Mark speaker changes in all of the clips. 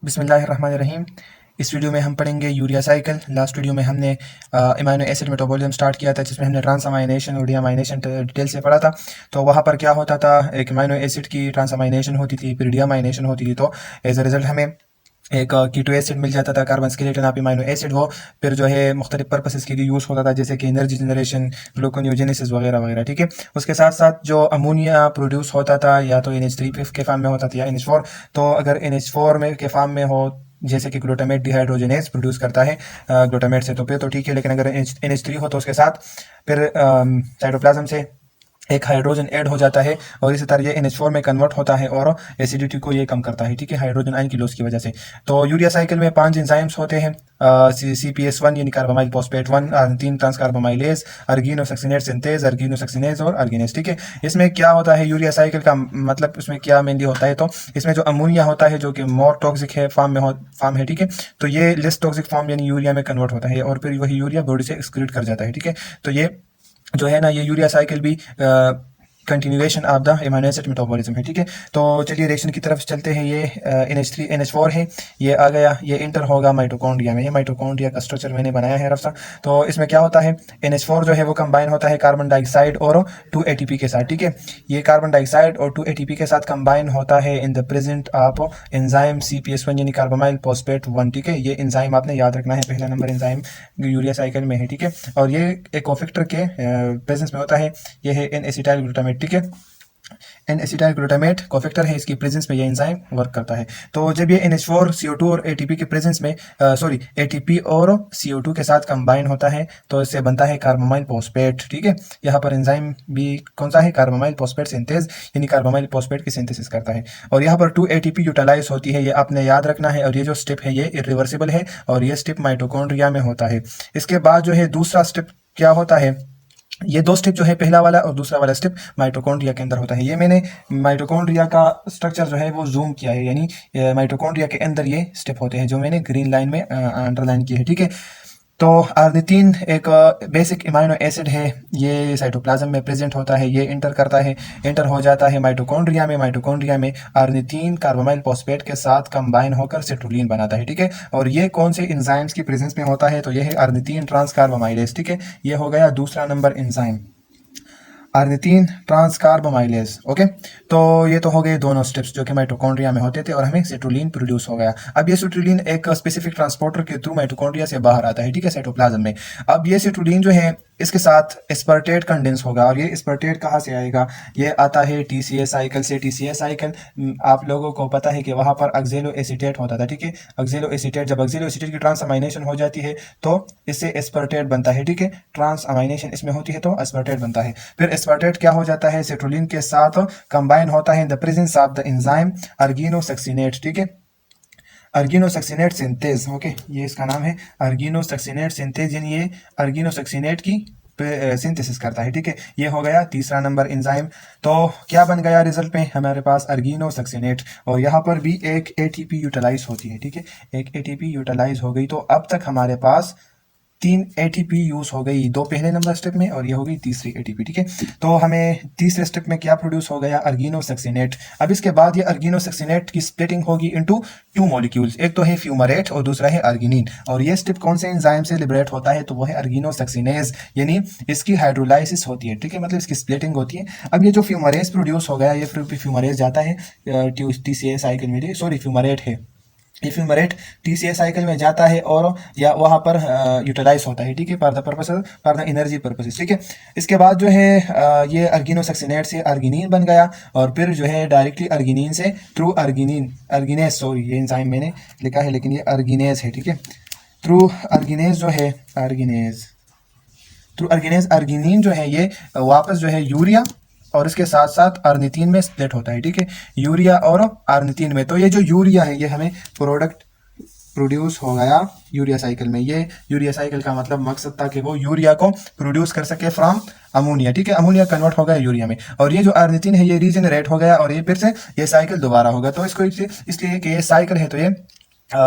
Speaker 1: बिस्मिल्लाहिर्रहमानिर्रहीम। इस वीडियो में हम पढ़ेंगे यूरिया साइकिल। लास्ट वीडियो में हमने अमाइनो एसिड मेटाबॉलिज्म स्टार्ट किया था, जिसमें हमने ट्रांसअमाइनेशन और डीअमाइनेशन डिटेल से पढ़ा था। तो वहाँ पर क्या होता था, एक अमाइनो एसिड की ट्रांसअमाइनेशन होती थी, फिर डीअमाइनेशन होती थी। तो एज अ रिजल्ट हमें एक कीटो एसिड मिल जाता था, carbon skeleton of amino acid हो। फिर जो है मुख्तलिफ पर्पसेस के लिए यूज़ होता था, जैसे कि एनर्जी जनरेशन, ग्लूकोनियोजेनेसिस वगैरह वगैरह। ठीक है। उसके साथ साथ जो अमोनिया प्रोड्यूस होता था, या तो NH3 के फॉर्म में होता था या NH4। तो अगर NH4 में के फॉर्म में हो, जैसे कि ग्लूटामेट डिहाइड्रोजनेज प्रोड्यूस करता है ग्लूटामेट से, तो फिर तो ठीक है। लेकिन अगर NH3 हो तो उसके साथ फिर साइटोप्लाज्म से एक हाइड्रोजन ऐड हो जाता है, और इसी तरह ये NH4 में कन्वर्ट होता है और एसिडिटी को ये कम करता है। ठीक है, हाइड्रोजन आयन की लॉस की वजह से। तो यूरिया साइकिल में 5 एंजाइम्स होते हैं। CPS1 यानी कार्बामाइल फॉस्फेट 1, 3 ट्रांसकार्बामाइलेज, अर्गीनोसक्सिनेट सिंथेज, अर्गीनोसक्सिनेज और अर्गिनेज। ठीक है। इसमें क्या होता है यूरिया साइकिल का, मतलब इसमें क्या मेनली होता है, तो इसमें जो अमोनिया होता है, जो कि मोर टॉक्सिक है फॉर्म है। ठीक है। तो ये लेस टॉक्सिक फॉर्म यानी यूरिया में कन्वर्ट होता है, और फिर वही यूरिया बॉडी से एक्सक्रीट कर जाता है। ठीक है। तो ये जो है ना, ये यूरिया साइकिल भी continuation of the amino acid metabolism है। ठीक है। तो चलिए रिएक्शन की तरफ चलते हैं। ये NH3 NH4 है, ये आ गया, ये इंटर होगा माइटोकॉन्ड्रिया में। ये माइटोकॉन्ड्रिया का स्ट्रक्चर मैंने बनाया है रफ्ता। तो इसमें क्या होता है, NH4 जो है वो कंबाइन होता है कार्बन डाइऑक्साइड और 2 ATP के साथ। ठीक है। ये कार्बन डाइऑक्साइड और 2 ATP के साथ कंबाइन होता है in the present of enzyme CPS1 यानी कार्बामाइल फॉस्फेट 1। ठीक है। ये एंजाइम आपने याद रखना है, पहला नंबर एंजाइम यूरिया साइकिल में है। ठीक है। और ये एक कोफैक्टर के प्रेजेंस में होता है। ये है एन एसिटाइल ग्लूटामेट। ठीक है। एन एसिटाइल ग्लूटामेट कोफैक्टर है, इसकी प्रेजेंस में ये एंजाइम वर्क करता है। तो जब ये NH4 CO2 और ATP के प्रेजेंस में सॉरी ATP और CO2 के साथ कंबाइन होता है, तो इससे बनता है कार्बामाइल फॉस्फेट। ठीक है। यहाँ पर एंजाइम भी कौन सा है, कार्बामाइल फॉस्फेट सिंथेज, यानी कार्बामाइल फॉस्फेट की सिंथेसिस करता है। और यहाँ पर 2 ATP यूटिलाइज होती है, ये आपने याद रखना है। और ये जो स्टेप है ये इरिवर्सिबल है, और ये स्टेप माइटोकॉन्ड्रिया में होता है। इसके बाद जो है दूसरा स्टेप क्या होता है, ये दो स्टेप जो है, पहला वाला और दूसरा वाला स्टेप माइटोकॉन्ड्रिया के अंदर होता है। ये मैंने माइटोकॉन्ड्रिया का स्ट्रक्चर जो है वो जूम किया है, यानी माइटोकॉन्ड्रिया के अंदर ये स्टेप होते हैं, जो मैंने ग्रीन लाइन में अंडरलाइन किए हैं। ठीक है। तो आर्निथिन एक बेसिक इमाइनो एसिड है, ये साइटोप्लाज्म में प्रेजेंट होता है। ये इंटर करता है, इंटर हो जाता है माइटोकॉन्ड्रिया में। माइटोकॉन्ड्रिया में आर्निथिन कार्बामाइल फॉस्फेट के साथ कंबाइन होकर सिट्रुलिन बनाता है। ठीक है। और ये कौन से एंजाइम्स की प्रेजेंस में होता है, तो ये है आर्निथिन ट्रांसकार्बामाइलेज। ठीक है। ये हो गया दूसरा नंबर एंजाइम, आर्निथिन ट्रांसकार्बामाइलेज। ओके। तो ये तो हो गए दोनों स्टेप्स जो कि माइटोकॉन्ड्रिया में होते थे, और हमें सिट्रुलिन प्रोड्यूस हो गया। अब ये सिट्रुलिन एक स्पेसिफिक ट्रांसपोर्टर के थ्रू माइटोकॉन्ड्रिया से बाहर आता है। ठीक है, साइटोप्लाज्म में। अब ये सिट्रुलिन जो है, इसके साथ एस्पर्टेट कंडेंस होगा। और ये एस्पर्टेट कहाँ से आएगा, ये आता है TCA साइकिल से। TCA साइकिल आप लोगों को पता है कि वहाँ पर ऑक्जेलो एसीटेट होता था। ठीक है। ऑक्जेलो एसीटेट, जब ऑक्जेलो एसीटेट की ट्रांसअमाइनेशन हो जाती है तो इससे एस्पर्टेट बनता है। ठीक है। ट्रांसअमाइनेशन इसमें होती है तो एस्पर्टेट बनता है। फिर एस्पर्टेट क्या हो जाता है, सिट्रुलिन के साथ कंबाइन होता है in the presence of the enzyme argininosuccinate. ठीक है। अर्गिनोसक्सिनेट सिंथेज। ओके, ये इसका नाम है अर्गिनोसक्सिनेट सिंथेज, यानी ये अर्गिनोसक्सिनेट की सिंथेसिस करता है। ठीक है। ये हो गया तीसरा नंबर एंजाइम। तो क्या बन गया रिजल्ट में, हमारे पास अर्गिनोसक्सिनेट, और यहाँ पर भी एक ATP यूटिलाइज होती है। ठीक है। एक ATP यूटिलाइज हो गई। तो अब तक हमारे पास 3 ATP यूज हो गई, 2 पहले नंबर स्टेप में और ये हो गई तीसरी ATP। ठीक है। तो हमें तीसरे स्टेप में क्या प्रोड्यूस हो गया, अर्गिनोसक्सिनेट। अब इसके बाद ये अर्गिनोसक्सिनेट की स्प्लिटिंग होगी इनटू 2 मॉलिक्यूल्स, एक तो है फ्यूमरेट और दूसरा है अर्गिनिन। और ये स्टेप कौन से एंजाइम से लिबरेट होता है, तो वो है अर्गिनोसक्सिनेज, यानी इसकी हाइड्रोलाइसिस होती है। ठीक है, मतलब इसकी स्प्लिटिंग होती है। अब ये जो फ्यूमरेज प्रोड्यूस हो गया, ये फ्यूमरेज जाता है TCA साइकिल में, सॉरी फ्यूमरेट है, ये फ्यूमरेट TCA साइकिल में जाता है और या वहाँ पर यूटिलाइज होता है। ठीक है, for the purpose, for the energy purposes. ठीक है। इसके बाद जो है ये अर्गिनोसक्सिनेट से अर्गिनिन बन गया, और फिर जो है डायरेक्टली अर्गिनिन से थ्रू अर्गिनेज, सॉरी ये एंजाइम मैंने लिखा है लेकिन ये अर्गिनेज है। ठीक है। थ्रू अर्गिनेज जो है, अर्गिनिन जो है, ये वापस जो है यूरिया और इसके साथ साथ आर्निथीन में स्प्लिट होता है। ठीक है। यूरिया और आर्निथीन में। तो ये जो यूरिया है, ये हमें प्रोडक्ट प्रोड्यूस हो गया यूरिया साइकिल में। ये यूरिया साइकिल का मतलब मकसद था कि वो यूरिया को प्रोड्यूस कर सके फ्रॉम अमोनिया। ठीक है। अमोनिया कन्वर्ट हो गया यूरिया में, और ये जो आर्निथीन है ये रीजनरेट हो गया, और ये फिर से ये साइकिल दोबारा होगा। तो इसको इसलिए कि ये साइकिल है, तो ये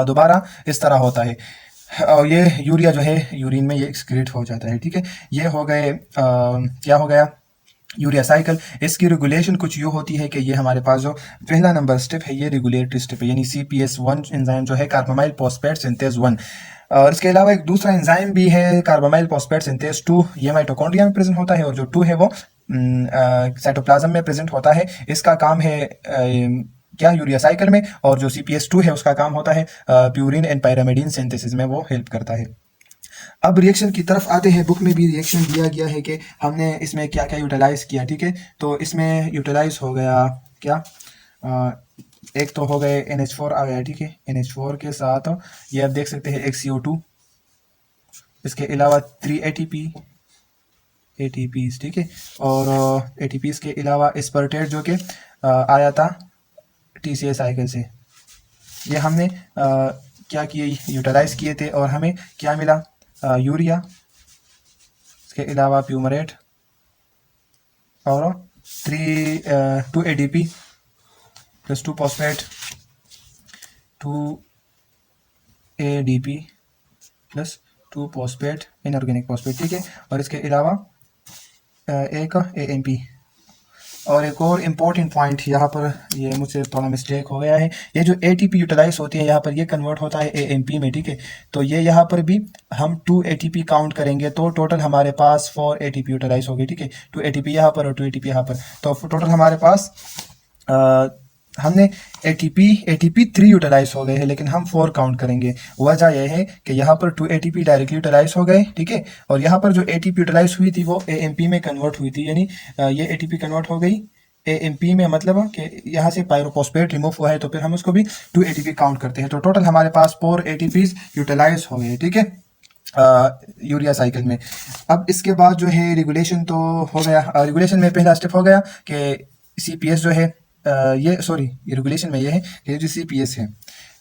Speaker 1: दोबारा इस तरह होता है। और ये यूरिया जो है यूरिन में ये एक्सक्रीट हो जाता है। ठीक है। ये हो गए क्या हो गया, यूरिया साइकिल, इसकी रेगुलेशन कुछ यूँ होती है कि ये हमारे पास जो पहला नंबर स्टेप है ये रेगुलेटरी स्टेप है, यानी CPS1 एंजाइम जो है कार्बामाइल फॉस्फेट सिंथेज 1। और इसके अलावा एक दूसरा एंजाइम भी है कार्बामाइल फॉस्फेट सिंथेज 2, ये माइटोकॉन्ड्रिया में प्रेजेंट होता है, और जो 2 है वो साइटोप्लाज्म में प्रेजेंट होता है। इसका काम है क्या यूरिया साइकिल में, और जो CPS2 है उसका काम होता है प्यूरिन एंड पायरामिडीन सिंथेसिस में, वो हेल्प करता है। अब रिएक्शन की तरफ आते हैं। बुक में भी रिएक्शन दिया गया है कि हमने इसमें क्या क्या यूटिलाइज किया, ठीक है। तो इसमें यूटिलाइज हो गया क्या, एक तो हो गए NH4 आ गया, ठीक है। NH4 के साथ ये आप देख सकते हैं एक CO2, इसके अलावा 3 ATPs, ठीक है। और ATPs के अलावा एस्पर्टेट जो कि आया था TCA साइकिल से, ये हमने क्या किए, यूटिलाइज किए थे, और हमें क्या मिला, यूरिया, इसके अलावा प्यूमरेट और 2 ADP plus 2 phosphate, 2 ADP plus 2 phosphate inorganic phosphate, ठीक है। और इसके अलावा एक AMP। और एक और इम्पॉर्टेंट पॉइंट यहाँ पर, ये मुझसे थोड़ा मिस्टेक हो गया है, ये जो ATP यूटिलाइज होती है यहाँ पर, ये कन्वर्ट होता है AMP में, ठीक है। तो ये यहाँ पर भी हम 2 ATP काउंट करेंगे तो टोटल हमारे पास 4 ATP यूटिलाइज होगी, ठीक है। 2 ATP यहाँ पर और 2 ATP यहाँ पर, तो टोटल हमारे पास हमने ATP 3 यूटिलाइज हो गए हैं, लेकिन हम 4 काउंट करेंगे। वजह यह है कि यहाँ पर 2 ATP डायरेक्टली यूटिलाइज हो गए, ठीक है, और यहाँ पर जो ATP यूटिलाइज हुई थी वो AMP में कन्वर्ट हुई थी, यानी ये ATP कन्वर्ट हो गई AMP में, मतलब कि यहाँ से पायरोफॉस्फेट रिमूव हुआ है, तो फिर हम उसको भी 2 ATP काउंट करते हैं। तो टोटल हमारे पास 4 ATPs यूटिलाइज हो गए, ठीक है, यूरिया साइकिल में। अब इसके बाद जो है रेगुलेशन तो हो गया, रेगुलेशन में पहला स्टेप हो गया कि CPS जो है ये रेगुलेशन में ये है कि जो CPS है,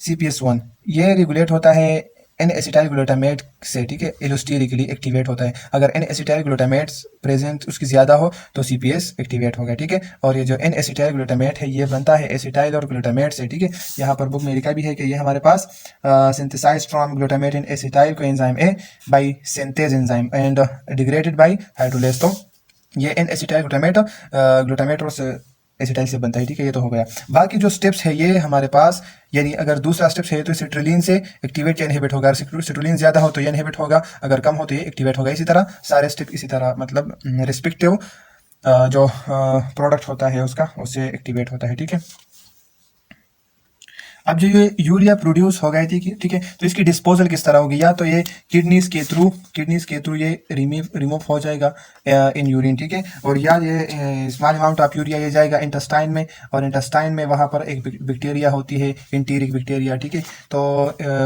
Speaker 1: CPS1, ये रेगुलेट होता है N एसिटाइल ग्लूटामेट से, ठीक है, एलोस्टेरिकली एक्टिवेट होता है। अगर N एसिटाइल ग्लूटामेट प्रेजेंट उसकी ज़्यादा हो तो CPS एक्टिवेट होगा, ठीक है। और ये जो N एसिटाइल ग्लूटामेट है ये बनता है एसिटाइल और ग्लूटामेट से, ठीक है। यहाँ पर बुक में लिखा भी है कि ये हमारे पास synthesized from glutamate in acetyl coenzyme A by synthase enzyme and degraded by hydrolase. तो ये N एसिटाइल ग्लूटामेट और एसिटाइल से बनता है, ठीक है। ये तो हो गया। बाकी जो स्टेप्स है ये हमारे पास, यानी अगर दूसरा स्टेप्स है तो सिट्रुलिन से एक्टिवेट या इनहिबिट होगा, अगर सिट्रुलिन ज़्यादा हो तो ये इनहिबिट होगा, अगर कम हो तो ये एक्टिवेट होगा। इसी तरह सारे स्टेप इसी तरह, मतलब रिस्पेक्टिव जो प्रोडक्ट होता है उसका, उससे एक्टिवेट होता है, ठीक है। अब जो ये यूरिया प्रोड्यूस हो गई थी, ठीक है, तो इसकी डिस्पोजल किस तरह होगी, या तो ये किडनीज के थ्रू ये रिमूव हो जाएगा इन यूरिन, ठीक है, और या ये स्मॉल अमाउंट ऑफ यूरिया ये जाएगा इंटेस्टाइन में, और इंटेस्टाइन में वहाँ पर एक बैक्टीरिया होती है, एंटीरिक बैक्टीरिया, ठीक है। तो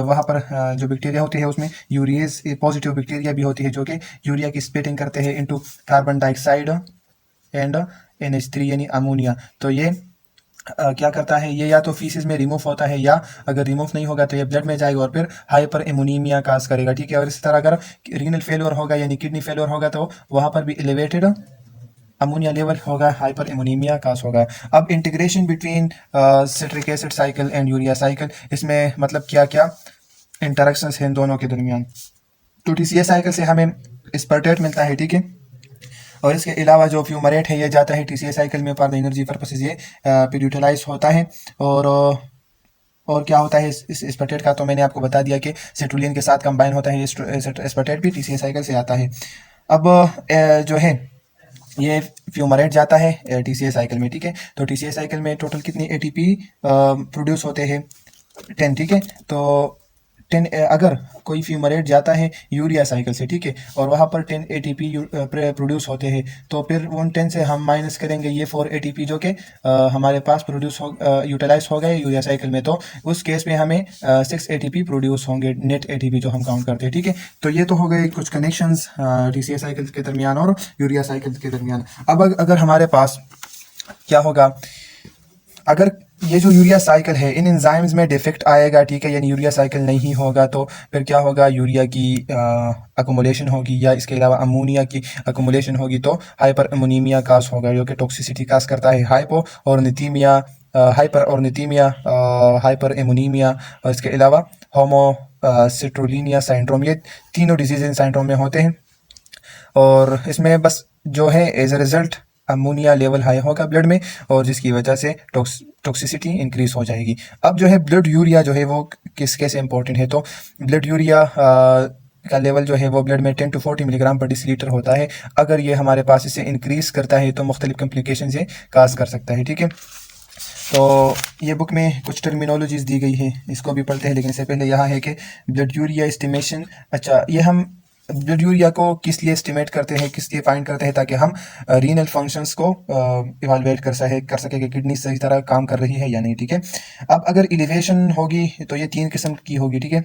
Speaker 1: वहाँ पर जो बैक्टीरिया होती है उसमें यूरियस पॉजिटिव बैक्टीरिया भी होती है, जो कि यूरिया की स्प्लिटिंग करते हैं into carbon dioxide and NH3 यानी अमोनिया। तो ये क्या करता है, ये या तो फीसिस में रिमूव होता है, या अगर रिमूव नहीं होगा तो ये ब्लड में जाएगा और फिर हाइपर एमोनीमिया काज करेगा, ठीक है। और इसी तरह अगर रीनल फेलियर होगा यानी किडनी फेलियर होगा तो वहाँ पर भी एलिवेटेड अमोनिया लेवल होगा, हाइपर एमोनीमिया काज होगा। अब integration between citric acid cycle and urea cycle, इसमें मतलब क्या क्या इंटरेक्शंस हैं दोनों के दरमियान। तो TCA साइकिल से हमें एस्पर्टेट मिलता है, ठीक है, और इसके अलावा जो फ्यूमरेट है ये जाता है TCA साइकिल में फॉर एनर्जी पर्पसेज, ये फिर यूटिलाइज होता है। और क्या होता है इस एस्पर्टेट का, तो मैंने आपको बता दिया कि सिट्रुलिन के साथ कंबाइन होता है, ये एस्पर्टेट भी TCA साइकिल से आता है। अब जो है ये फ्यूमरेट जाता है TCA साइकिल में, ठीक है। तो TCA साइकिल में टोटल कितनी ATP प्रोड्यूस होते हैं, 10, ठीक है। तो 10 अगर कोई फ्यूमरेट जाता है यूरिया साइकिल से, ठीक है, और वहाँ पर 10 ATP प्रोड्यूस होते हैं, तो फिर उन 10 से हम माइनस करेंगे ये 4 ATP जो कि हमारे पास प्रोड्यूस हो यूटिलाइज हो गए यूरिया साइकिल में, तो उस केस में हमें 6 ATP प्रोड्यूस होंगे, नेट ATP जो हम काउंट करते हैं, ठीक है। तो ये तो हो गए कुछ कनेक्शंस TCA साइकिल के दरमियान और यूरिया साइकिल के दरमियान। अब अगर हमारे पास क्या होगा, अगर ये जो यूरिया साइकिल है इन एंजाइम्स में डिफेक्ट आएगा, ठीक है, यानी यूरिया साइकिल नहीं होगा, तो फिर क्या होगा, यूरिया की अकोमोलेशन होगी, या इसके अलावा अमोनिया की अकोमोलेशन होगी, तो हाइपर अमोनीमिया कास होगा, जो कि टॉक्सिसिटी कास करता है, हाइपो और निथीमिया, हाइपर और निथीमिया, हाइपर एमोनीमिया, और इसके अलावा होमोसिट्रोलिनिया सिंड्रोम, ये तीनों डिजीज इन सिंड्रोम में होते हैं। और इसमें बस जो है as a result ammonia level high होगा ब्लड में, और जिसकी वजह से टॉक्सिसिटी इंक्रीज हो जाएगी। अब जो है ब्लड यूरिया जो है वो कैसे इंपॉर्टेंट है, तो ब्लड यूरिया का लेवल जो है वो ब्लड में 10 to 40 मिलीग्राम पर डिसीलीटर होता है। अगर ये हमारे पास इसे इंक्रीज करता है तो मुख्तलिफ कम्प्लिकेशन से काज कर सकता है। ठीक है, तो ये बुक में कुछ टर्मिनोलॉजीज दी गई है, इसको भी पढ़ते हैं। लेकिन इससे पहले यहाँ है कि ब्लड यूरिया एस्टिमेशन, अच्छा ये हम ब्लड यूरिया को किस लिए एस्टिमेट करते हैं, किस लिए फाइंड करते हैं, ताकि हम रीनल फंक्शंस को इवालुएट कर सके कि किडनी सही तरह काम कर रही है या नहीं। ठीक है, अब अगर एलिवेशन होगी तो ये 3 किस्म की होगी। ठीक है,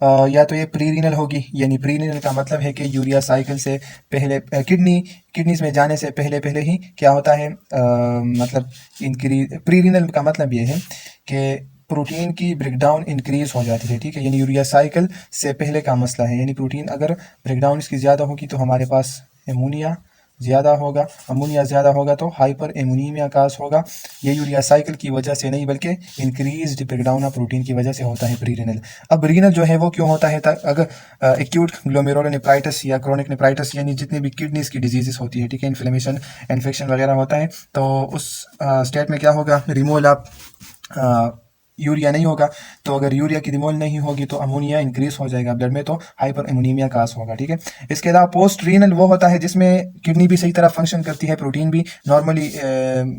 Speaker 1: या तो ये प्री रीनल होगी, यानी प्री रीनल का मतलब है कि यूरिया साइकिल से पहले किडनीज में जाने से पहले पहले ही क्या होता है, मतलब इंक्रीज। प्री रीनल का मतलब ये है कि प्रोटीन की ब्रेकडाउन इंक्रीज हो जाती है। ठीक है, यानी यूरिया साइकिल से पहले का मसला है, यानी प्रोटीन अगर ब्रेकडाउन इसकी ज़्यादा होगी तो हमारे पास एमोनिया ज़्यादा होगा, अमोनिया ज़्यादा होगा तो हाइपर एमोनीमिया काज होगा। ये यूरिया साइकिल की वजह से नहीं बल्कि इंक्रीज ब्रेकडाउन ऑफ प्रोटीन की वजह से होता है प्री रीनल। अब रीनल जो है वो क्यों होता है, अगर एक्यूट ग्लोमेरुलोनेफ्राइटिस या क्रोनिक नेफ्राइटिस यानी जितनी भी किडनीज की डिजीजेस होती है, ठीक है, इन्फ्लेमेशन इन्फेक्शन वगैरह होता है, तो उस स्टेट में क्या होगा, रिमूवल ऑफ यूरिया नहीं होगा। तो अगर यूरिया की रिमूवल नहीं होगी तो अमोनिया इंक्रीज हो जाएगा ब्लड में, तो हाइपर एमोनीमिया काज होगा। ठीक है, इसके अलावा पोस्ट रीनल वो होता है जिसमें किडनी भी सही तरह फंक्शन करती है, प्रोटीन भी नॉर्मली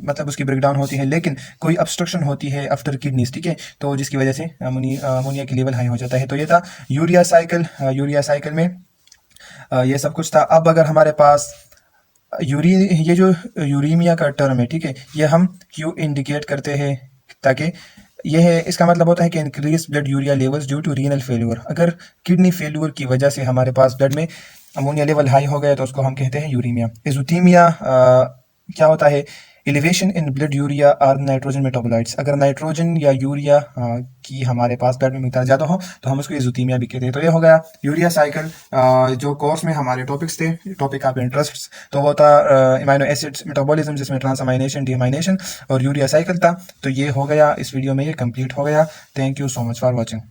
Speaker 1: मतलब उसकी ब्रेकडाउन होती है, लेकिन कोई ऑब्स्ट्रक्शन होती है आफ्टर किडनीज। ठीक है, तो जिसकी वजह से अमोनिया की लेवल हाई हो जाता है। तो ये था यूरिया साइकिल। यूरिया साइकिल में ये सब कुछ था। अब अगर हमारे पास ये जो यूरीमिया का टर्म है, ठीक है, ये हम क्यों इंडिकेट करते हैं, ताकि ये है, इसका मतलब होता है कि increase blood urea levels due to renal failure. अगर किडनी फेल्यूर की वजह से हमारे पास ब्लड में अमोनिया लेवल हाई हो गया तो उसको हम कहते हैं यूरीमिया। एजुथीमिया क्या होता है, एलिवेशन इन ब्लड यूरिया और नाइट्रोजन मेटाबोलाइट्स। अगर नाइट्रोजन या यूरिया की हमारे पास ब्लड में मिकदार ज़्यादा हो तो हम उसको एजुथीमिया भी कहते हैं। तो ये हो गया यूरिया साइकिल। जो कोर्स में हमारे टॉपिक्स थे, टॉपिक ऑफ इंटरेस्ट, तो वो था अमाइनो एसिड्स मेटाबॉलिज्म, जिसमें ट्रांसअमाइनेशन, डीअमाइनेशन और यूरिया साइकिल था। तो ये हो गया, इस वीडियो में ये कंप्लीट हो गया। Thank you so much for watching.